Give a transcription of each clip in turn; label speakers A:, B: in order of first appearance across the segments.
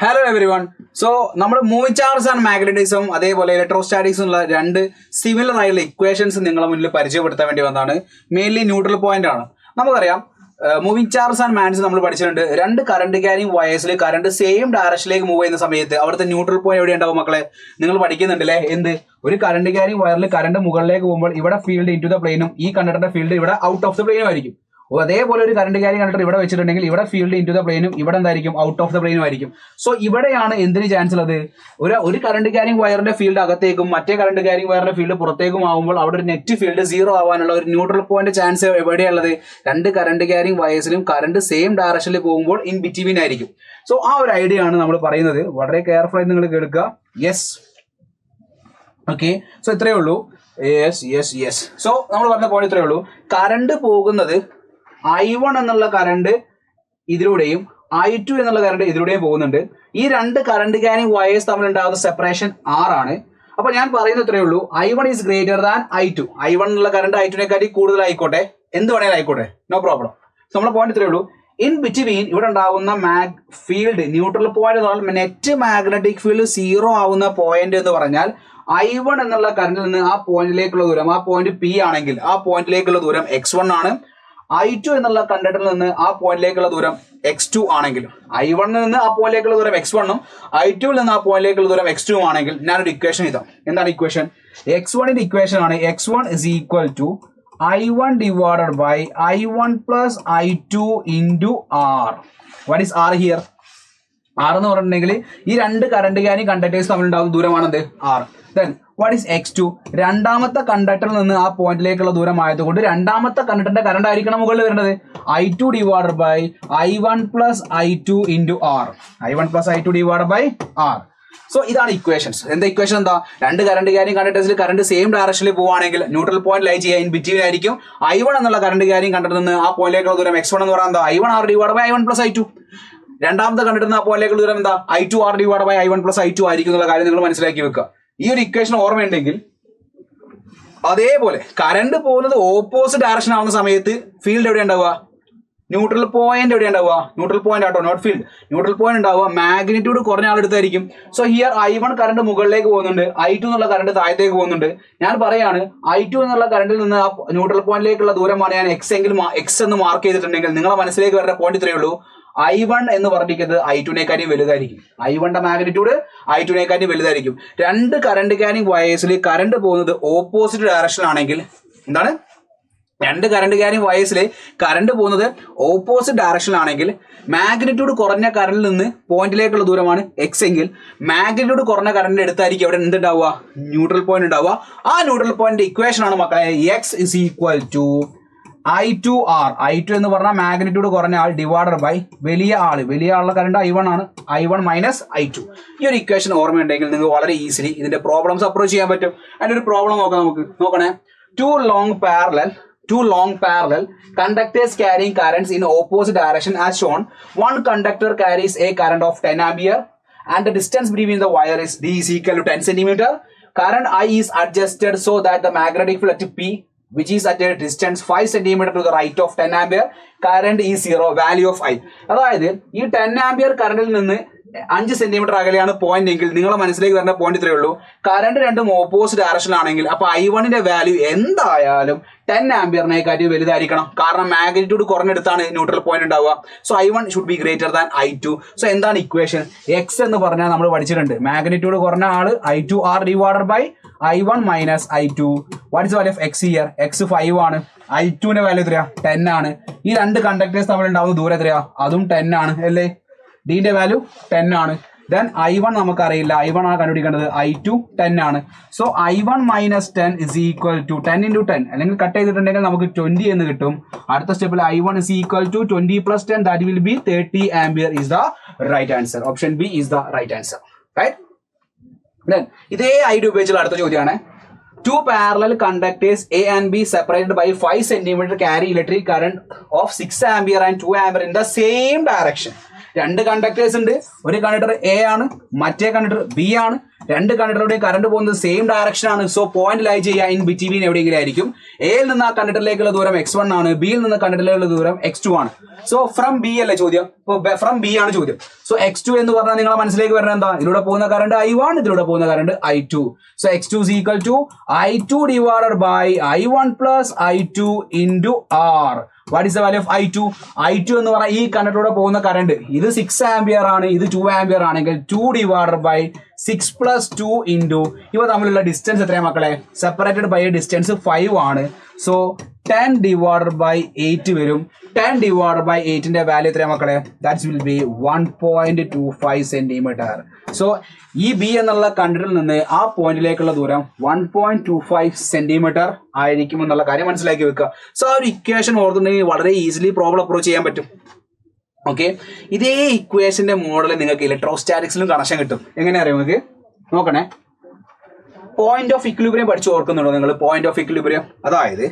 A: Hello every one. So നമ്മൾ moving charge and magnetism അതേപോലെ ഇലക്ട്രോസ്റ്റാറ്റിക്സും ഉള്ള രണ്ട് സിമിലർ ആയുള്ള ഇക്വേഷൻസ് നിങ്ങളെ മുന്നിൽ പരിചയപ്പെടുത്താൻ വേണ്ടി വന്നതാണ്. മെയിൻലി ന്യൂട്രൽ പോയിന്റ് ആണ്. നമുക്കറിയാം മൂവിംഗ് ചാർജ് ആൻഡ് മാഗ്നറ്റിസം നമ്മൾ പഠിച്ചിട്ടുണ്ട്. രണ്ട് കറണ്ട് ക്യാരിങ് വയേഴ്സിൽ കറണ്ട് സെയിം ഡയറക്ഷനിലേക്ക് മൂവ് ചെയ്യുന്ന സമയത്ത് അവിടുത്തെ ന്യൂട്രൽ പോയിന്റ് എവിടെ ഉണ്ടാവും മക്കളെ? നിങ്ങൾ പഠിക്കുന്നുണ്ടല്ലേ? എന്ത്? ഒരു കറണ്ട് ക്യാരിങ് വയറിൽ കറണ്ട് മുകളിലേക്ക് പോകുമ്പോൾ ഇവിടെ ഫീൽഡ് ഇൻ ടു ദ പ്ലെയിനും ഈ കണ്ടക്ടറിന്റെ ഫീൽഡ് ഇവിടെ ഔട്ട് ഓഫ് ദ പ്ലെയിനും ആയിരിക്കും. അതേപോലെ ഒരു കറണ്ട് ക്യാരിങ് കണ്ടക്ടർ ഇവിടെ വെച്ചിട്ടുണ്ടെങ്കിൽ ഇവിടെ ഫീൽഡ് ഇൻ ടു ദ പ്ലെയിനും ഇവിടെ എന്തായിരിക്കും? ഔട്ട് ഓഫ് ദ പ്ലെയിനും ആയിരിക്കും. സോ ഇവിടെയാണ് എന്തിന് ചാൻസ് ഉള്ളത്? ഒരു കറണ്ട് ക്യാരിങ് വയറിന്റെ ഫീൽഡ് അകത്തേക്കും മറ്റേ കറണ്ട് ക്യാരിങ് വയറിന്റെ ഫീൽഡ് പുറത്തേക്കും ആകുമ്പോൾ അവിടെ ഒരു നെറ്റ് ഫീൽഡ് സീറോ ആവാനുള്ള ഒരു ന്യൂട്രൽ പോയിന്റ് ചാൻസ് എവിടെയുള്ളത്? രണ്ട് കറണ്ട് ക്യാരിങ് വയേഴ്സിലും കറണ്ട് സെയിം ഡയറക്ഷനിൽ പോകുമ്പോൾ ഇൻ ബിറ്റ്വീൻ ആയിരിക്കും. സോ ആ ഒരു ഐഡിയ ആണ് നമ്മൾ പറയുന്നത്. വളരെ കെയർഫുൾ ആയിട്ട് നിങ്ങൾ കേൾക്കുക. Yes, okay. സോ ഇത്രയേ ഉള്ളൂ. യെസ്. സോ നമ്മൾ പറഞ്ഞ പോയിന്റ് ഇത്രയേ ഉള്ളൂ. കറണ്ട് പോകുന്നത് I1 എന്നുള്ള കറണ്ട് ഇതിലൂടെയും I2 എന്നുള്ള കറണ്ട് ഇതിലൂടെയും പോകുന്നുണ്ട്. ഈ രണ്ട് കറണ്ട് ക്യാരിങ് വയേഴ്സ് തമ്മിൽ ഉണ്ടാകുന്ന സെപ്പറേഷൻ R ആണ്. അപ്പൊ ഞാൻ പറയുന്നത് ഇത്രയേ ഉള്ളൂ. I1 is greater than I2. I1 എന്നുള്ള കറണ്ട് I2നെക്കാട്ടി കൂടുതലായിക്കോട്ടെ, എന്ത് വേണേലും ആയിക്കോട്ടെ, നോ പ്രോബ്ലം. നമ്മുടെ പോയിന്റ് ഇത്രയേ ഉള്ളൂ. ഇൻ ബിറ്റ്വീൻ ഇവിടെ ഉണ്ടാകുന്ന ഫീൽഡ് ന്യൂട്രൽ പോയിന്റ് എന്ന് പറഞ്ഞാൽ നെറ്റ് മാഗ്നറ്റിക് ഫീൽഡ് സീറോ ആവുന്ന പോയിന്റ് എന്ന് പറഞ്ഞാൽ I1 എന്നുള്ള കറണ്ടിൽ നിന്ന് ആ പോയിന്റിലേക്കുള്ള ദൂരം, ആ പോയിന്റ് P ആണെങ്കിൽ ആ പോയിന്റിലേക്കുള്ള ദൂരം x1 ആണ്. I2 എന്നുള്ള കണ്ടക്ടറിൽ നിന്ന് ആ പോയിന്റിലേക്കുള്ള ദൂരം x2 ആണെങ്കിൽ, I1 നിന്ന് ആ പോയിന്റിലേക്കുള്ള ദൂരം x1 ഉം I2 നിന്ന് ആ പോയിന്റിലേക്കുള്ള ദൂരം x2 ആണെങ്കിൽ ഞാനൊരു ഇക്വേഷൻ ഇതാ. എന്താണ് ഇക്വേഷൻ? x1 ഇക്വേഷൻ ആണ് x1 is equal to I1 divided by I1 plus I2 into R. What is R here? R എന്ന് പറഞ്ഞിട്ടുണ്ടെങ്കിൽ ഈ രണ്ട് കറണ്ട് ക്യാരിങ് കണ്ടക്ടേഴ്സ് തമ്മിലുണ്ടാകുന്ന ദൂരമാണെന്ത്? R. Then what is x2? രണ്ടാമത്തെ കണ്ടക്ടറിൽ നിന്ന് ആ പോയിന്റിലേക്കുള്ള ദൂരം ആയതുകൊണ്ട് രണ്ടാമത്തെ കണ്ടക്ടറിന്റെ കറണ്ട് ആയിരിക്കണം മുകളിൽ വരുന്നത്. I2 divided by I1 plus I2 into R. I1 plus I2 divided by R. So ഇതാണ് ഇക്വേഷൻസ്. എന്താ ഇക്വേഷൻ? എന്താ? രണ്ട് കറണ്ട് ക്യാരിങ് കണ്ടക്ടേഴ്സിൽ കറണ്ട് സെയിം ഡയറക്ഷനിൽ പോവുകയാണെങ്കിൽ ന്യൂട്രൽ പോയിന്റ് ലൈ ചെയ്യുക ഇൻ ബിറ്റ്വീൻ ആയിരിക്കും. I1 എന്നുള്ള കറണ്ട് ക്യാരിങ് കണ്ടക്ടറിൽ നിന്ന് ആ പോയിന്റിലേക്കുള്ള ദൂരം x1 എന്ന് പറയുന്നത് I1R divided by I1 plus I2. രണ്ടാമത്തെ കണ്ടിട്ടുന്ന ആ പോയിന്റിലേക്കുള്ള ദൂരം എന്താ? I2R divided by I1 plus I2 ആയിരിക്കും എന്നുള്ള കാര്യം നിങ്ങൾ മനസ്സിലാക്കി വെക്കുക. ഈ ഒരു ഇക്വേഷൻ ഓർമ്മയുണ്ടെങ്കിൽ അതേപോലെ കറണ്ട് പോകുന്നത് ഓപ്പോസിറ്റ് ഡയറക്ഷൻ ആവുന്ന സമയത്ത് ഫീൽഡ് എവിടെ ഉണ്ടാവുക? ന്യൂട്രൽ പോയിന്റ് എവിടെ ഉണ്ടാവുക? ന്യൂട്രൽ പോയിന്റ് ആട്ടോ, നോട്ട് ഫീൽഡ്. ന്യൂട്രൽ പോയിന്റ് ഉണ്ടാവുക മാഗ്നിറ്റ്യൂഡ് കുറഞ്ഞ ആളെടുത്തായിരിക്കും. സോ ഹിയർ I1 കറണ്ട് മുകളിലേക്ക് പോകുന്നുണ്ട്, I2 എന്നുള്ള കറണ്ട് താഴത്തേക്ക് പോകുന്നുണ്ട്. ഞാൻ പറയാണ് I2 എന്നുള്ള കറണ്ടിൽ നിന്ന് ആ ന്യൂട്രൽ പോയിന്റിലേക്കുള്ള ദൂരമാണ് ഞാൻ x എന്ന് മാർക്ക് ചെയ്തിട്ടുണ്ടെങ്കിൽ നിങ്ങളെ മനസ്സിലേക്ക് വരുന്ന പോയിന്റ് ഇത്രയേ ഉള്ളൂ. I1 എന്ന് പറഞ്ഞിരിക്കുന്നത് I2നെക്കാട്ടി വലുതായിരിക്കും. I1ന്റെ മാഗ്നിറ്റ്യൂഡ് I2നെക്കാട്ടി വലുതായിരിക്കും. രണ്ട് കറണ്ട് ക്യാരിങ് വയേഴ്സിൽ കറണ്ട് പോകുന്നത് ഓപ്പോസിറ്റ് ഡയറക്ഷൻ ആണെങ്കിൽ എന്താണ്? രണ്ട് കറണ്ട് ക്യാരിങ് വയേഴ്സിൽ കറണ്ട് പോകുന്നത് ഓപ്പോസിറ്റ് ഡയറക്ഷൻ ആണെങ്കിൽ മാഗ്നിറ്റ്യൂഡ് കുറഞ്ഞ കറണ്ടിൽ നിന്ന് പോയിന്റിലേക്കുള്ള ദൂരമാണ് x എങ്കിൽ മാഗ്നിറ്റ്യൂഡ് കുറഞ്ഞ കറണ്ടിന്റെ അടുത്തായിരിക്കും അവിടെ എന്തുണ്ടാവുക? ന്യൂട്രൽ പോയിന്റ് ഉണ്ടാവുക. ആ ന്യൂട്രൽ പോയിന്റ് ഇക്വേഷൻ ആണ് മക്കളെ x is equal to I2R. I2 എന്ന് പറഞ്ഞാൽ മാഗ്നിറ്റ്യൂഡ് കുറഞ്ഞ ആൾ ഡിവൈഡഡ് ബൈ വലിയ ആളുടെ കറണ്ട് I1 ആണ്. I1 minus I2. ഈ ഒരു ഇക്വേഷൻ ഓർമ്മയുണ്ടെങ്കിൽ നിങ്ങൾക്ക് വളരെ ഈസിലി ഇതിന്റെ പ്രോബ്ലംസ് അപ്രോച്ച് ചെയ്യാൻ പറ്റും. അതിന്റെ ഒരു പ്രോബ്ലം നോക്കണേ. Two long parallel conductors carrying currents in opposite direction as shown. One conductor carries a current of 10 ampere and the distance between the wire is D is equal to 10 centimeter. Current I is adjusted so that the magnetic field at P, which is at a distance 5 centimeter to the right of 10 ampere, current is 0, value of I. അതായത് ഈ 10 ampere കറണ്ടിൽ നിന്ന് 5 centimetre അകലെയാണ് point എങ്കിൽ നിങ്ങളെ മനസ്സിലേക്ക് വരുന്ന point ഇത്രയേ ഉള്ളൂ. കറണ്ട് രണ്ടും ഓപ്പോസിറ്റ് ഡയറക്ഷൻ ആണെങ്കിൽ അപ്പൊ I1ന്റെ വാല്യൂ എന്തായാലും 10 ആംപിയറിനെക്കാട്ടി വലുതായിരിക്കണം. കാരണം മാഗ്നിറ്റ്യൂഡ് കുറഞ്ഞെടുത്താണ് ന്യൂട്രൽ പോയിന്റ് ഉണ്ടാവുക. So I1 should be greater than I2. So എന്താണ് ഇക്വേഷൻ? x എന്ന് പറഞ്ഞാൽ നമ്മൾ പഠിച്ചിട്ടുണ്ട്. മാഗ്നിറ്റ്യൂഡ് കുറഞ്ഞ ആള് I2R divided by I1 minus I2. What is value of x here? x 5 ആണ്. I2ന്റെ വാല്യൂ എത്രയാ? 10 ആണ്. ഈ രണ്ട് കണ്ടക്ടേഴ്സ് തമ്മിൽ ഉണ്ടാവുന്ന ദൂരം എത്രയാ? അതും 10 ആണ് അല്ലേ? ഡിന്റെ വാല്യൂ 10 ആണ്. ദെൻ I1 നമുക്കറിയില്ല, I1 ആണ് കണ്ടുപിടിക്കേണ്ടത്. I2 10 ആണ്. So I1 minus 10 is equal to 10 into 10 അല്ലെങ്കിൽ കട്ട് ചെയ്തിട്ടുണ്ടെങ്കിൽ നമുക്ക് 20 എന്ന് കിട്ടും. അടുത്ത സ്റ്റെപ്പിൽ I1 is equal to 20 plus 10, that will be 30 ampere is the right answer. Option B is the right answer. Right? Then ഇതേ ഐഡിയ ഉപയോഗിച്ചുള്ള അടുത്ത ചോദ്യമാണ്. Two parallel conductors A and B separated by 5 centimeter carry electric current of 6 ampere and 2 ampere in the same direction. രണ്ട് conductors ഉണ്ട്. ഒരു conductor A ആണ്, മറ്റേ conductor B ആണ്. രണ്ട് കണ്ടക്ടറുടെയും കറണ്ട് പോകുന്നത് സെയിം ഡയറക്ഷൻ ആണ്. സോ പോയിന്റ് ലൈ ചെയ്യുക ഇൻ ബിറ്റ്വീൻ എവിടെയെങ്കിലും ആയിരിക്കും. എയിൽ നിന്ന് ആ കണ്ടക്ടറിലേക്കുള്ള ദൂരം x1 ആണ്, ബിയിൽ നിന്ന് കണ്ടക്ടറിലേക്കുള്ള ദൂരം x2 ആണ്. സോ ഫ്രം ബി അല്ലേ ചോദ്യം, ഫ്രം ബി ആണ് ചോദ്യം. സോ x2 എന്ന് പറഞ്ഞാൽ നിങ്ങളെ മനസ്സിലേക്ക് വരുന്നത് എന്താ? ഇതിലൂടെ പോകുന്ന കറണ്ട് I1, ഇതിലൂടെ പോകുന്ന current I2. So x2 is equal to I2 divided by I1 plus I2 into R. What is the value of I2? I2 എന്ന് പറഞ്ഞാൽ ഈ കണ്ടക്ടറിലൂടെ പോകുന്ന കറണ്ട് ഇത് 6 ആംപിയർ ആണ്, ഇത് 2 ആംപിയർ ആണെങ്കിൽ 2 divided by 6 plus 2 into ഇവ തമ്മിലുള്ള ഡിസ്റ്റൻസ് എത്രയാണ് മക്കളെ? സെപ്പറേറ്റഡ് ബൈ ഡിസ്റ്റൻസ് 5 ആണ്. സോ 10 divided by 8 വരും. 10 divided by 8ന്റെ വാല്യൂ എത്രയാണ് മക്കളെ? That will be 1.25 centimetre. So ഈ ബി എന്നുള്ള കണ്ടക്ടറിൽ നിന്ന് ആ പോയിന്റിലേക്കുള്ള ദൂരം 1.25 സെന്റിമീറ്റർ ആയിരിക്കും എന്നുള്ള കാര്യം മനസ്സിലാക്കി വെക്കുക. സോ ആ ഒരു ഇക്വേഷൻ ഓർത്തുണ്ടെങ്കിൽ വളരെ ഈസിലി പ്രോബ്ലം അപ്രോച്ച് ചെയ്യാൻ പറ്റും. ഓക്കെ, ഇതേ ഇക്വേഷന്റെ മോഡൽ നിങ്ങൾക്ക് ഇലക്ട്രോസ്റ്റാറ്റിക്സിലും കണക്ഷൻ കിട്ടും. എങ്ങനെ അറിയാം നിങ്ങൾക്ക്? നോക്കണേ, പോയിന്റ് ഓഫ് ഇക്വിലിബ്രിയം പഠിച്ചു ഓർക്കുന്നുണ്ടോ നിങ്ങൾ? പോയിന്റ് ഓഫ് ഇക്വിലിബ്രിയം അതായത്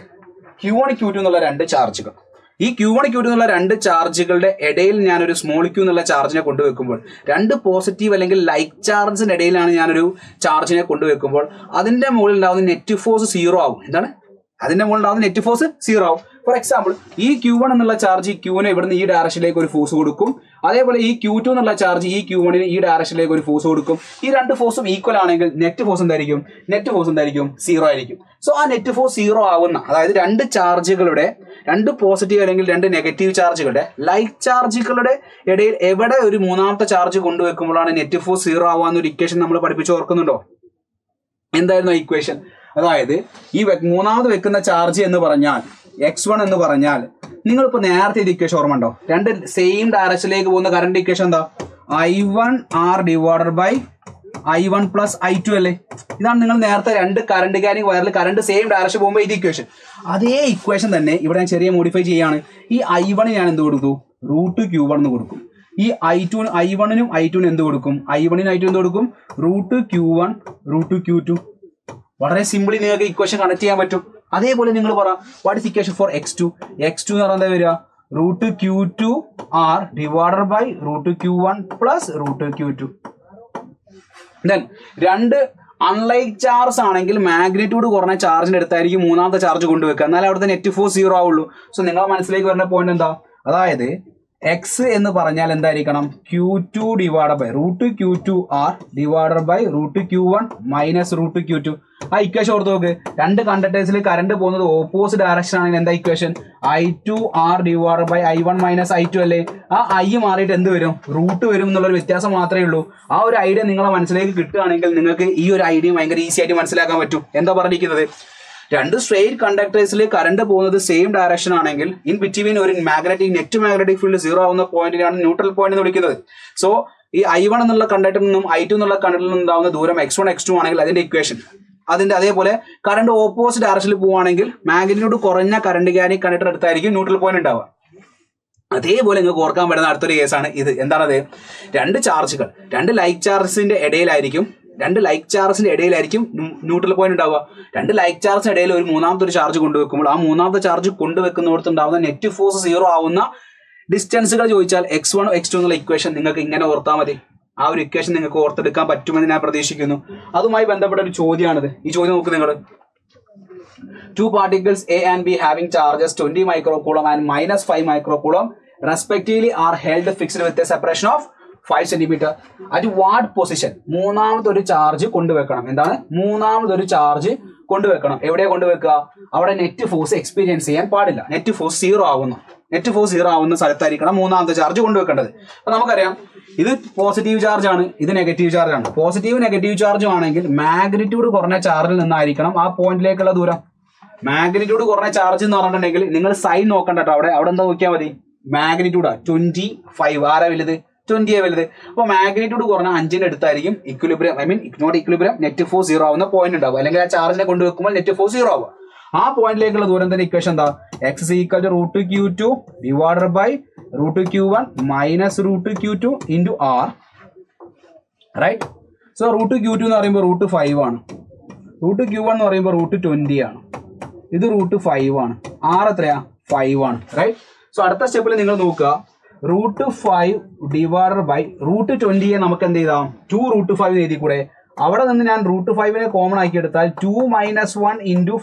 A: Q1 Q2 എന്നുള്ള രണ്ട് ചാർജുകൾ. ഈ Q1 Q2 എന്നുള്ള രണ്ട് ചാർജുകളുടെ ഇടയിൽ ഞാനൊരു സ്മോൾ q എന്നുള്ള ചാർജിനെ കൊണ്ടുവെക്കുമ്പോൾ, രണ്ട് പോസിറ്റീവ് അല്ലെങ്കിൽ ലൈക്ക് ചാർജിന്റെ ഇടയിലാണ് ഞാനൊരു ചാർജിനെ കൊണ്ടുവെക്കുമ്പോൾ അതിന്റെ മുകളിൽ ഉണ്ടാവുന്ന നെറ്റ് ഫോഴ്സ് 0 ആവും. എന്താണ്? അതിന്റെ മുകളിൽ ഉണ്ടാവുന്ന നെറ്റ് ഫോഴ്സ് 0 ആവും. ഫോർ എക്സാമ്പിൾ, ഈ Q1 എന്നുള്ള ചാർജ് Q1 ഇവിടുന്ന് ഈ ഡയറക്ഷനിലേക്ക് ഒരു ഫോഴ്സ് കൊടുക്കും. അതേപോലെ ഈ Q2 എന്നുള്ള ചാർജ് ഈ Q1 ഈ ഡയറക്ഷനിലേക്ക് ഒരു ഫോഴ്സ് കൊടുക്കും. ഈ രണ്ട് ഫോഴ്സും ഈക്വൽ ആണെങ്കിൽ നെറ്റ് ഫോഴ്സ് എന്തായിരിക്കും? 0 ആയിരിക്കും. സോ ആ നെറ്റ് ഫോഴ്സ് 0 ആവുന്ന, അതായത് രണ്ട് ചാർജുകളുടെ, രണ്ട് പോസിറ്റീവ് അല്ലെങ്കിൽ രണ്ട് നെഗറ്റീവ് ചാർജുകളുടെ ലൈക്ക് ചാർജുകളുടെ ഇടയിൽ എവിടെ ഒരു മൂന്നാമത്തെ ചാർജ് കൊണ്ടുവെക്കുമ്പോഴാണ് നെറ്റ് ഫോഴ്സ് 0 ആവാന്ന ഒരു ഇക്വേഷൻ നമ്മൾ പഠിപ്പിച്ച് ഓർക്കുന്നുണ്ടോ? എന്തായിരുന്നു ആ ഇക്വേഷൻ? അതായത് ഈ മൂന്നാമത് വെക്കുന്ന ചാർജ് എന്ന് പറഞ്ഞാൽ x1 എന്ന് പറഞ്ഞാൽ, നിങ്ങളിപ്പോ നേരത്തെ ഇത് ഇക്വേഷൻ ഓർമ്മ ഉണ്ടോ? രണ്ട് സെയിം ഡയറക്ഷനിലേക്ക് പോകുന്ന കറണ്ട് ഇക്വേഷൻ എന്താ? I1 R divided by I1 plus I2 അല്ലേ? ഇതാണ് നിങ്ങൾ നേരത്തെ രണ്ട് കറണ്ട് ക്യാരിങ് വയറിൽ കറണ്ട് സെയിം ഡയറക്ഷൻ പോകുമ്പോൾ ഇത് ഇക്വേഷൻ. അതേ ഇക്വേഷൻ തന്നെ ഇവിടെ ഞാൻ ചെറിയ മോഡിഫൈ ചെയ്യാണ്. ഈ I1 ഞാൻ എന്ത് കൊടുത്തു? √Q1 എന്ന് കൊടുക്കും. ഈ I1നും I2നും എന്ത് കൊടുക്കും? I1നും I2 എന്ത് കൊടുക്കും? √Q1 √Q2. വളരെ സിമ്പിളി നിങ്ങൾക്ക് ഇക്വേഷൻ കണക്ട് ചെയ്യാൻ പറ്റും. അതേപോലെ നിങ്ങൾ പറ, what is equation for x2? x2 എന്ന് പറഞ്ഞാൽ എന്താ വരിക? √Q2 R divided by √Q1 plus √Q2. Then രണ്ട് അൺലൈക്ക് ചാർജ് ആണെങ്കിൽ മാഗ്നിറ്റ്യൂഡ് കുറഞ്ഞ ചാർജിന്റെ അടുത്തായിരിക്കും മൂന്നാമത്തെ ചാർജ് കൊണ്ടുവെക്കുക, എന്നാലും അവിടുത്തെ നെറ്റ് ഫോഴ്സ് 0 ആവുള്ളൂ. സോ നിങ്ങളുടെ മനസ്സിലേക്ക് വരുന്ന പോയിന്റ് എന്താ? അതായത് x എന്ന് പറഞ്ഞാൽ എന്തായിരിക്കണം? Q2 divide by √Q2 R divided by √Q1 minus √Q2. ആ ഇക്വേഷൻ ഓർത്ത് നോക്ക്. രണ്ട് കണ്ടക്ടേഴ്സിൽ കറണ്ട് പോകുന്നത് ഓപ്പോസിറ്റ് ഡയറക്ഷൻ ആണെങ്കിൽ എന്താ equation? I2 R divide by I1 minus I2 അല്ലേ? ആ I മാറിയിട്ട് എന്ത് വരും? റൂട്ട് വരും എന്നുള്ളൊരു വ്യത്യാസം മാത്രമേ ഉള്ളൂ. ആ ഒരു ഐഡിയ നിങ്ങളെ മനസ്സിലേക്ക് കിട്ടുകയാണെങ്കിൽ നിങ്ങൾക്ക് ഈ ഒരു ഐഡിയ ഭയങ്കര ഈസി ആയിട്ട് മനസ്സിലാക്കാൻ പറ്റും. എന്താ പറഞ്ഞിരിക്കുന്നത്? രണ്ട് സ്ട്രെയിറ്റ് കണ്ടക്ടേഴ്സിൽ കറണ്ട് പോകുന്നത് സെയിം ഡയറക്ഷൻ ആണെങ്കിൽ ഇൻ ബിറ്റ്വീൻ ഒരു നെറ്റ് മാഗ്നറ്റിക് ഫീൽഡ് 0 ആവുന്ന പോയിന്റിനാണ് ന്യൂട്രൽ പോയിന്റ് എന്ന് വിളിക്കുന്നത്. സോ ഈ I1 എന്നുള്ള കണ്ടക്ടറിൽ നിന്നും I2 എന്നുള്ള കണ്ടക്ടറിൽ നിന്നും ഉണ്ടാവുന്ന ദൂരം x1 x2 ആണെങ്കിൽ അതിന്റെ ഇക്വേഷൻ അതിന്റെ, അതേപോലെ കറണ്ട് ഓപ്പോസിറ്റ് ഡയറക്ഷനിൽ പോവുകയാണെങ്കിൽ മാഗ്നിറ്റ്യൂഡ് കുറഞ്ഞ കറണ്ട് ക്യാരിങ് കണ്ടക്ടർ അടുത്തായിരിക്കും ന്യൂട്രൽ പോയിന്റ് ഉണ്ടാവുക. അതേപോലെ നിങ്ങൾക്ക് ഓർക്കാൻ പറ്റുന്ന അടുത്തൊരു കേസാണ് ഇത്. എന്താണത്? രണ്ട് ചാർജുകൾ, രണ്ട് ലൈക്ക് ചാർജസിന്റെ ഇടയിലായിരിക്കും ന്യൂട്രൽ പോയിന്റ് ഉണ്ടാവുക. രണ്ട് ലൈക്ക് ചാർജിന് ഇടയിൽ ഒരു മൂന്നാമത്തെ ഒരു ചാർജ് കൊണ്ടുവെക്കുമ്പോൾ ആ മൂന്നാമത്തെ ചാർജ് കൊണ്ടുവെക്കുന്നിടത്ത് ഉണ്ടാവുന്ന നെറ്റ് ഫോഴ്സ് 0 ആവുന്ന ഡിസ്റ്റൻസുകൾ ചോദിച്ചാൽ x1 x2 എന്നുള്ള ഇക്വേഷൻ നിങ്ങൾക്ക് ഇങ്ങനെ ഓർത്താൽ മതി. ആ ഒരു ഇക്വേഷൻ നിങ്ങൾക്ക് ഓർത്തെടുക്കാൻ പറ്റുമെന്ന് ഞാൻ പ്രതീക്ഷിക്കുന്നു. അതുമായി ബന്ധപ്പെട്ട ഒരു ചോദ്യമാണിത്. ഈ ചോദ്യം നോക്ക് നിങ്ങൾ. Two particles A and B having charges 20 microcoulomb and minus 5 microcoulomb respectively are held fixed with a separation of 5 centimeter. At what position? മൂന്നാമതൊരു ചാർജ് കൊണ്ടുവെക്കണം. എന്താണ്? മൂന്നാമതൊരു ചാർജ് കൊണ്ടുവെക്കണം. എവിടെ കൊണ്ടുവെക്കുക? അവിടെ നെറ്റ് ഫോഴ്സ് എക്സ്പീരിയൻസ് ചെയ്യാൻ പാടില്ല. നെറ്റ് ഫോഴ്സ് 0 ആവുന്ന സ്ഥലത്തായിരിക്കണം മൂന്നാമത്തെ ചാർജ് കൊണ്ടുവെക്കേണ്ടത്. അപ്പൊ നമുക്കറിയാം ഇത് പോസിറ്റീവ് ചാർജ് ആണ്, ഇത് നെഗറ്റീവ് ചാർജ് ആണ്. പോസിറ്റീവ് നെഗറ്റീവ് ചാർജും ആണെങ്കിൽ മാഗ്നിറ്റ്യൂഡ് കുറഞ്ഞ ചാർജിൽ നിന്നായിരിക്കണം ആ പോയിന്റിലേക്കുള്ള ദൂരം. മാഗ്നിറ്റ്യൂഡ് കുറഞ്ഞ ചാർജ് എന്ന് പറഞ്ഞിട്ടുണ്ടെങ്കിൽ നിങ്ങൾ സൈൻ നോക്കണ്ട കേട്ടോ. അവിടെ എന്താ നോക്കിയാൽ മതി? മാഗ്നിറ്റ്യൂഡാ 25. ആരാ വലുത്? 20 വലുത്. അപ്പൊ മാഗ്നിറ്റ്യൂഡ് കുറഞ്ഞ 5ന്റെ അടുത്തായിരിക്കും equilibrium, not equilibrium, net force 0 ആവുന്ന പോയിന്റ് ഉണ്ടാവും. അല്ലെങ്കിൽ ആ ചാർജിനെ കൊണ്ടുവെക്കുമ്പോൾ നെറ്റ് ഫോഴ്സ് 0 ആവുക. ആ പോയിന്റിലേക്കുള്ള ദൂരം തന്നെ ഇക്വേഷൻ എന്താ? x equal to √Q2 divided by √Q1 minus √Q2 into R. Right? So √Q2 എന്ന് പറയുമ്പോൾ √5 ആണ്. √Q1 എന്ന് പറയുമ്പോൾ √20 ആണ്. ഇത് √5 ആണ്. R എത്രയാ? 5 ആണ്. റൈറ്റ്? സോ അടുത്ത സ്റ്റെപ്പിൽ നിങ്ങൾ നോക്കുക, √5 ഡിവൈഡഡ് ബൈ √20 നമുക്ക് എന്ത് ചെയ്താം 2√5 എഴുതി കൂടെ. അവിടെ നിന്ന് ഞാൻ √5 കോമൺ ആക്കി എടുത്താൽ 2 - 1 ×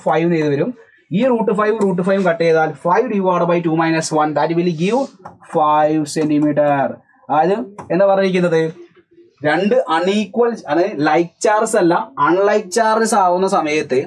A: 5 എഴുതി വരും. ഈ √5 കട്ട് ചെയ്താൽ 5 divided by 2 - 1 that will give 5 centimetre. അതായത് എന്താ പറഞ്ഞിരിക്കുന്നത്, രണ്ട് അൺഈക്വൽ അതായത് ലൈക്ക് ചാർജ് അല്ല അൺലൈക്ക് ചാർജസ് ആവുന്ന സമയത്ത്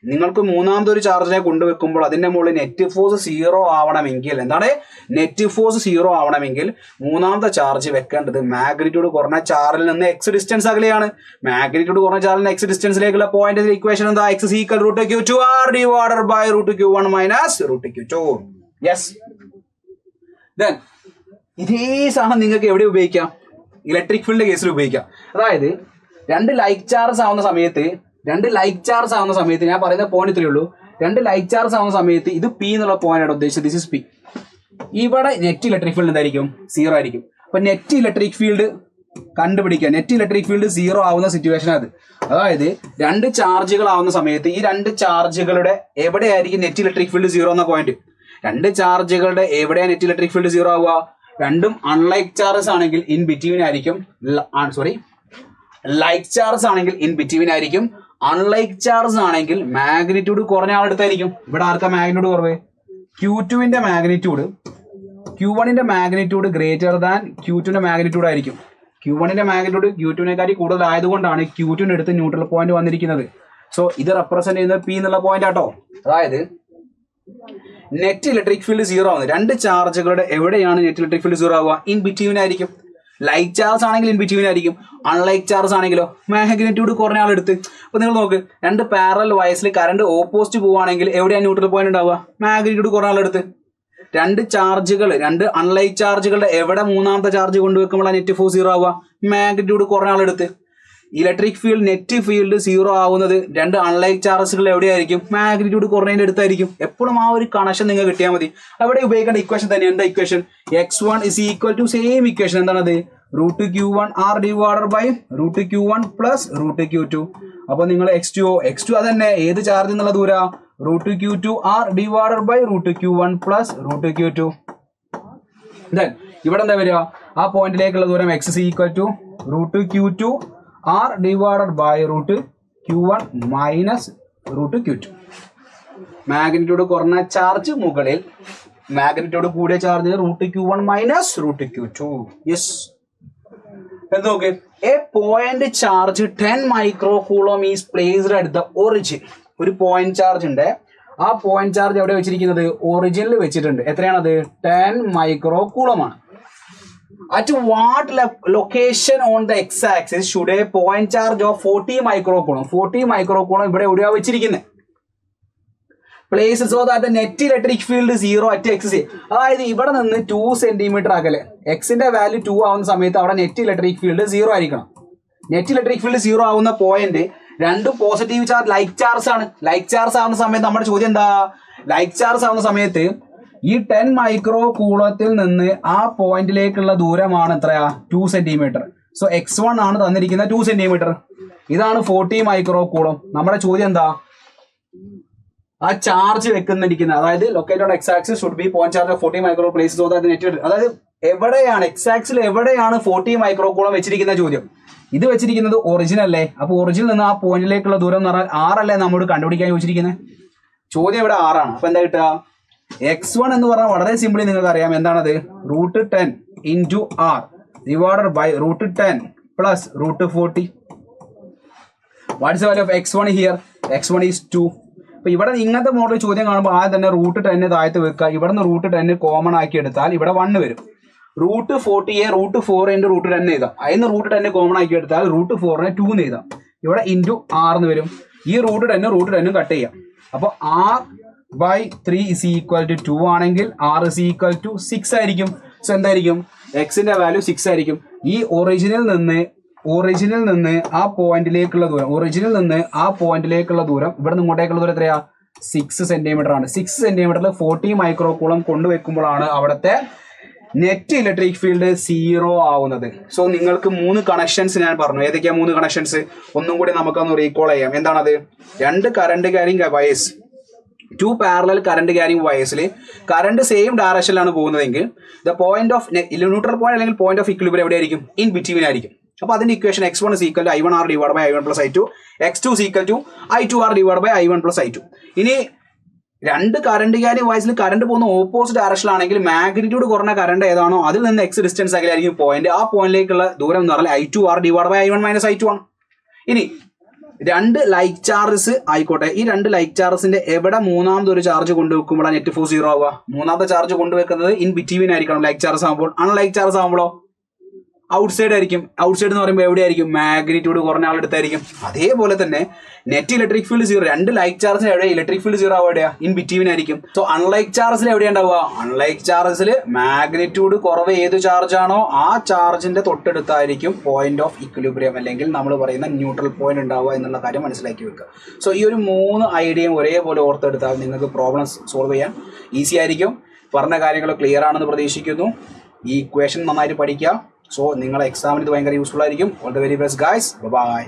A: നിങ്ങൾക്ക് മൂന്നാമതൊരു ചാർജിനെ കൊണ്ടുവെക്കുമ്പോൾ അതിന്റെ മുകളിൽ നെറ്റ് ഫോഴ്സ് 0 ആവണമെങ്കിൽ, എന്താണ് നെറ്റ് ഫോഴ്സ് 0 ആവണമെങ്കിൽ മൂന്നാമത്തെ ചാർജ് വെക്കേണ്ടത് മാഗ്നിറ്റ്യൂഡ് കുറഞ്ഞ ചാർജിൽ നിന്ന് എക്സ് ഡിസ്റ്റൻസ് അകലെയാണ്. മാഗ്നിറ്റ്യൂഡ് കുറഞ്ഞ ചാർജിൽ നിന്ന് എക്സ് ഡിസ്റ്റൻസിലേക്കുള്ള പോയിന്റ് ഇക്വേഷൻ എന്താ, x = √q2r divided by √q1 - √q2. Yes. Then ഇതേ സാധനം നിങ്ങൾക്ക് എവിടെ ഉപയോഗിക്കാം, ഇലക്ട്രിക് ഫീൽഡ് കേസിൽ ഉപയോഗിക്കാം. അതായത് രണ്ട് ലൈക്ക് ചാർജ് ആവുന്ന സമയത്ത് ഞാൻ പറയുന്ന പോയിന്റ് ഇത്രയേ ഉള്ളൂ. രണ്ട് ലൈക്ക് ചാർജ് ആവുന്ന സമയത്ത് ഇത് പി എന്നുള്ള പോയിന്റാണ് ഉദ്ദേശിച്ചത്. This is P. ഇവിടെ നെറ്റ് ഇലക്ട്രിക് ഫീൽഡ് എന്തായിരിക്കും, 0 ആയിരിക്കും. അപ്പൊ നെറ്റ് ഇലക്ട്രിക് ഫീൽഡ് കണ്ടുപിടിക്കുക. നെറ്റ് ഇലക്ട്രിക് ഫീൽഡ് 0 ആവുന്ന സിറ്റുവേഷൻ അത്. അതായത് രണ്ട് ചാർജുകൾ ആവുന്ന സമയത്ത് ഈ രണ്ട് ചാർജുകളുടെ എവിടെയായിരിക്കും നെറ്റ് ഇലക്ട്രിക് ഫീൽഡ് 0 എന്ന പോയിന്റ്. രണ്ട് ചാർജുകളുടെ എവിടെയാണ് നെറ്റ് ഇലക്ട്രിക് ഫീൽഡ് 0 ആവുക, രണ്ടും അൺലൈക്ക് ചാർജസ് ആണെങ്കിൽ ഇൻ ബിറ്റ്വീൻ ആയിരിക്കും. ലൈക്ക് ചാർജ് ആണെങ്കിൽ ഇൻ ബിറ്റ്വീൻ ആയിരിക്കും. അൺലൈക്ക് ചാർജ് ആണെങ്കിൽ മാഗ്നിറ്റ്യൂഡ് കുറഞ്ഞ ആളെടുത്തായിരിക്കും. ഇവിടെ ആർക്കാ മാഗ്നിറ്റ്യൂഡ് കുറവ്, Q2 magnitude Q1 magnitude greater than Q2 magnitude ആയിരിക്കും. Q1 മാഗ്നിറ്റ്യൂഡ് Q2 കൂടുതലായതുകൊണ്ടാണ് Q2 എടുത്ത് ന്യൂട്രൽ പോയിന്റ് വന്നിരിക്കുന്നത്. സോ ഇത് റെപ്രസെന്റ് ചെയ്യുന്നത് P എന്നുള്ള പോയിന്റ് ആട്ടോ. അതായത് നെറ്റ് ഇലക്ട്രിക് ഫീൽഡ് 0 ആവുന്നത് രണ്ട് ചാർജുകളുടെ എവിടെയാണ് നെറ്റ് ഇലക്ട്രിക് ഫീൽഡ് 0 ആവുക, ഇൻ ബിറ്റ്വീൻ ആയിരിക്കും. ലൈക്ക് ചാർജ് ആണെങ്കിൽ ഇൻ ബിറ്റ്വീൻ ആയിരിക്കും. അൺലൈക്ക് ചാർജ് ആണെങ്കിലോ മാഗ്നിറ്റ്യൂഡ് കുറഞ്ഞ ആളെടുത്ത്. അപ്പൊ നിങ്ങൾ നോക്ക്, രണ്ട് പാരലൽ വയസിൽ കറണ്ട് ഓപ്പോസിറ്റ് പോവുകയാണെങ്കിൽ എവിടെയാണ് ന്യൂട്രൽ പോയിന്റ് ഉണ്ടാവുക, മാഗ്നിറ്റ്യൂഡ് കുറഞ്ഞ ആളെടുത്ത്. രണ്ട് ചാർജുകൾ, രണ്ട് അൺലൈക്ക് ചാർജുകളുടെ എവിടെ മൂന്നാമത്തെ ചാർജ് കൊണ്ടുവെക്കുമ്പോഴാണ് നെറ്റ് ഫോഴ്സ് 0 ആവുക, മാഗ്നിറ്റ്യൂഡ് കുറഞ്ഞ ആളെടുത്ത്. ഇലക്ട്രിക് ഫീൽഡ് നെറ്റ് ഫീൽഡ് 0 ആവുന്നത് രണ്ട് അൺലൈക്ക് ചാർജുകൾ എവിടെയായിരിക്കും, മാഗ്നിറ്റ്യൂഡ് കുറഞ്ഞതിന്റെ അടുത്തായിരിക്കും. എപ്പോഴും ആ ഒരു കണക്ഷൻ നിങ്ങൾ കിട്ടിയാൽ മതി. അവിടെ ഉപയോഗിക്കേണ്ട ഇക്വേഷൻ തന്നെ എന്താ ഇക്വേഷൻ, x1 = സെയിം ഇക്വേഷൻ എന്താണത്, √q1r divided by √q1 + √q2. അപ്പൊ നിങ്ങൾ x2 അതന്നെ ഏത് ചാർജ് എന്നുള്ള ദൂരാ, √q2r divided by √q1 + √q2. Then ഇവിടെ എന്താ വരിക, ആ പോയിന്റിലേക്കുള്ള ദൂരം x = √q2 r divided by √q1 - √q2. Magnitude കുറഞ്ഞ ചാർജ് മുകളിൽ, മാഗ്നിറ്റ്യൂഡ് കൂടിയ ചാർജ് √q1 - √q2. യെസ്. നോക്ക്, a point charge 10 microcoulomb is placed at the origin. ഒരു പോയിന്റ് ചാർജ് ഉണ്ട്. ആ പോയിന്റ് ചാർജ് എവിടെ വെച്ചിരിക്കുന്നത്, ഒറിജിനിൽ വെച്ചിട്ടുണ്ട്. എത്രയാണത്, 10 മൈക്രോകൂളമാണ്. At what location on the x-axis should a point charge of 40 microcoulomb 40 microcoulomb ഇവിടെ എവിടെയാ വെച്ചിരിക്കുന്നത്, place so that the net electric field 0 at x. അതായത് ഇവിടെ നിന്ന് 2 സെന്റിമീറ്റർ അകലെ എക്സിന്റെ വാല്യൂ 2 ആവുന്ന സമയത്ത് അവിടെ നെറ്റ് ഇലക്ട്രിക് ഫീൽഡ് 0 ആയിരിക്കണം. നെറ്റ് ഇലക്ട്രിക് ഫീൽഡ് 0 ആവുന്ന പോയിന്റ് രണ്ടും പോസിറ്റീവ് ചാർജ് ലൈക്ക് ചാർജ് ആണ്. ലൈക്ക് ചാർജ് ആവുന്ന സമയത്ത് നമ്മുടെ ചോദ്യം എന്താ, ലൈക്ക് ചാർജ് ആവുന്ന സമയത്ത് ഈ 10 മൈക്രോകൂളത്തിൽ നിന്ന് ആ പോയിന്റിലേക്കുള്ള ദൂരമാണ് എത്രയാ, 2 സെന്റിമീറ്റർ. സോ x1 ആണ് തന്നിരിക്കുന്ന 2 സെന്റിമീറ്റർ. ഇതാണ് 40 മൈക്രോകൂളം. നമ്മുടെ ചോദ്യം എന്താ, ആ ചാർജ് വെക്കുന്നിരിക്കുന്ന, അതായത് located on X axis should be point charge of 40 micro places of the net. അതായത് എവിടെയാണ് എക്സ് ആക്സിൽ എവിടെയാണ് 40 മൈക്രോകൂളം വെച്ചിരിക്കുന്ന ചോദ്യം. ഇത് വെച്ചിരിക്കുന്നത് ഒറിജിൻ അല്ലേ, അപ്പൊ ഒറിജിനിൽ നിന്ന് ആ പോയിന്റിലേക്കുള്ള ദൂരം എന്ന് പറഞ്ഞാൽ 6 അല്ലേ നമ്മോട് കണ്ടുപിടിക്കാൻ ചോദിച്ചിരിക്കുന്നത്. ചോദ്യം ഇവിടെ 6 ആണ്. അപ്പൊ എന്താ കിട്ടുക, x1 എന്ന് പറഞ്ഞാൽ വളരെ സിമ്പിളി നിങ്ങൾക്ക് അറിയാം എന്താണത്, √10 × r divided by √10 + √40. What's the value of x1 here, x1 is 2. അപ്പൊ ഇവിടെ ഇങ്ങനത്തെ മോഡൽ ചോദ്യം കാണുമ്പോൾ ആദ്യം തന്നെ √10 താഴത്ത് വെക്കുക. ഇവിടെ നിന്ന് √10 കോമൺ ആക്കി എടുത്താൽ ഇവിടെ 1 വരും. √40യെ √4 × √10 എഴുതാം. അതിന് √10 കോമൺ ആക്കി എടുത്താൽ √4നെ 2 എന്ന് എഴുതാം. ഇവിടെ × r എന്ന് വരും. ഈ √10 കട്ട് ചെയ്യാം. അപ്പൊ r/3 = 2 ആണെങ്കിൽ r = 6 ആയിരിക്കും. സോ എന്തായിരിക്കും, എക്സിന്റെ വാല്യൂ 6 ആയിരിക്കും. ഈ ഒറിജിനിൽ നിന്ന് ആ പോയിന്റിലേക്കുള്ള ദൂരം, ഇവിടെ നിന്ന് ഇങ്ങോട്ടേക്കുള്ള ദൂരം എത്രയാ, 6 സെന്റിമീറ്റർ ആണ്. 6 സെന്റിമീറ്ററിൽ 40 മൈക്രോകൂളം കൊണ്ടുവെക്കുമ്പോഴാണ് അവിടുത്തെ നെറ്റ് ഇലക്ട്രിക് ഫീൽഡ് 0 ആവുന്നത്. സോ നിങ്ങൾക്ക് 3 കണക്ഷൻസ് ഞാൻ പറഞ്ഞു. ഏതൊക്കെയാ 3 കണക്ഷൻസ്, ഒന്നും കൂടി നമുക്കൊന്ന് റീകോൾ ചെയ്യാം. എന്താണത്, രണ്ട് current carrying wires, two parallel current carrying വയേഴ്സിൽ കറണ്ട് സെയിം ഡയറക്ഷനിലാണ് പോകുന്നതെങ്കിൽ the point of neutral point അല്ലെങ്കിൽ പോയിന്റ് ഓഫ് ഇക്വിലിബ്രിയം എവിടെയായിരിക്കും? ഇൻ ബിറ്റ്വീൻ ആയിരിക്കും. അപ്പോൾ അതിന്റെ equation x1 is equal to I1R divided by I1 plus I2, x2 is equal to I2R divided by I1 plus I2. ഇനി രണ്ട് current carrying വയസ്സിൽ current പോകുന്ന opposite ഡയറക്ഷനിലാണെങ്കിൽ magnitude കുറഞ്ഞ current ഏതാണോ അതിൽ നിന്ന് എക്സ് ഡിസ്റ്റൻസ് അകലെയായിരിക്കും പോയിന്റ്. ആ പോയിന്റിലേക്കുള്ള ദൂരം എന്ന് പറഞ്ഞാൽ I2R divided by I1 minus I2 ആണ്. ഇനി രണ്ട് ലൈക്ക് ചാർജസ് ആയിക്കോട്ടെ, ഈ രണ്ട് ലൈക്ക് ചാർജസിന്റെ എവിടെ മൂന്നാമത് ഒരു ചാർജ് കൊണ്ടുവെക്കുമ്പോഴാണ് നെറ്റ് ഫോഴ്സ് 0 ആവുക? മൂന്നാമത്തെ ചാർജ് കൊണ്ടുവെക്കുന്നത് ഇൻ ബിറ്റ്വീൻ ആയിരിക്കണം ലൈക്ക് ചാർജ് ആകുമ്പോൾ. അൺലൈക്ക് ചാർജ് ആകുമ്പോഴോ ഔട്ട്സൈഡ് ആയിരിക്കും. ഔട്ട്സൈഡ് എന്ന് പറയുമ്പോൾ എവിടെയായിരിക്കും? മാഗ്നിറ്റ്യൂഡ് കുറഞ്ഞ ആളെടുത്തായിരിക്കും. അതേപോലെ തന്നെ നെറ്റ് ഇലക്ട്രിക് ഫീൽഡ് 0. രണ്ട് ലൈക്ക് ചാർജിന് എവിടെ ഇലക്ട്രിക് ഫീൽഡ് 0 എവിടെയാ? ഇൻ ബിറ്റ്വീൻ ആയിരിക്കും. സോ അൺലൈക്ക് ചാർജിൽ എവിടെയാ ഉണ്ടാവുക? അൺലൈക്ക് ചാർജിൽ മാഗ്നിറ്റ്യൂഡ് കുറവ് ഏത് ചാർജ് ആണോ ആ ചാർജിന്റെ തൊട്ടടുത്തായിരിക്കും പോയിന്റ് ഓഫ് ഇക്വിലിബ്രിയം അല്ലെങ്കിൽ നമ്മൾ പറയുന്ന ന്യൂട്രൽ പോയിന്റ് ഉണ്ടാവുക എന്നുള്ള കാര്യം മനസ്സിലാക്കി വെക്കുക. സോ ഈ ഒരു 3 ഐഡിയയും ഒരേപോലെ ഓർത്തെടുത്താൽ നിങ്ങൾക്ക് പ്രോബ്ലംസ് സോൾവ് ചെയ്യാൻ ഈസി ആയിരിക്കും. പറഞ്ഞ കാര്യങ്ങൾ ക്ലിയർ ആണെന്ന് പ്രതീക്ഷിക്കുന്നു. ഈ ഇക്വേഷൻ നന്നായിട്ട് പഠിക്കുക. സോ നിങ്ങളെ എക്സാമിന് ഇത് ഭയങ്കര യൂസ്ഫുൾ ആയിരിക്കും. All the very best guys. By.